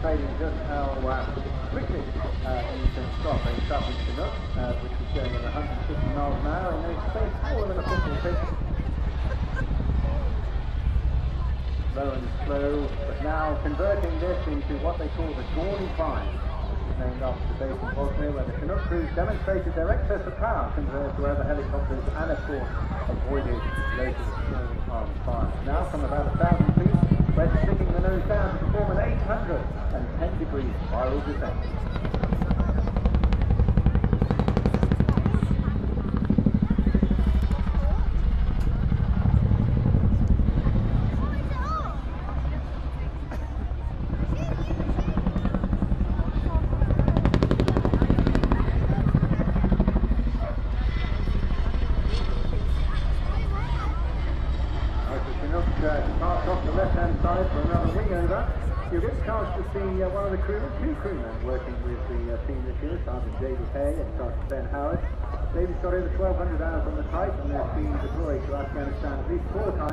demonstrating just how quickly you can stop a Southport Chinook, which is going at 150 miles an hour in a space smaller than a football pitch. Low and slow, but now converting this into what they call the Gawny 5, which is named after the base in Bosnia, where the Chinook crews demonstrated their excess of power compared to other helicopters and, of course, avoided loads of small armed fire. Now, from about 1,000 feet, we're sticking the nose down to perform an 810-degree spiral descent. Parked off the left-hand side for another wing over. You'll get a chance to see one of the crewmen, two crewmen working with the team this year, Sergeant David Hay and Sergeant Ben Howard. David's got over 1,200 hours on the type and they're being deployed to Afghanistan at least 4 times.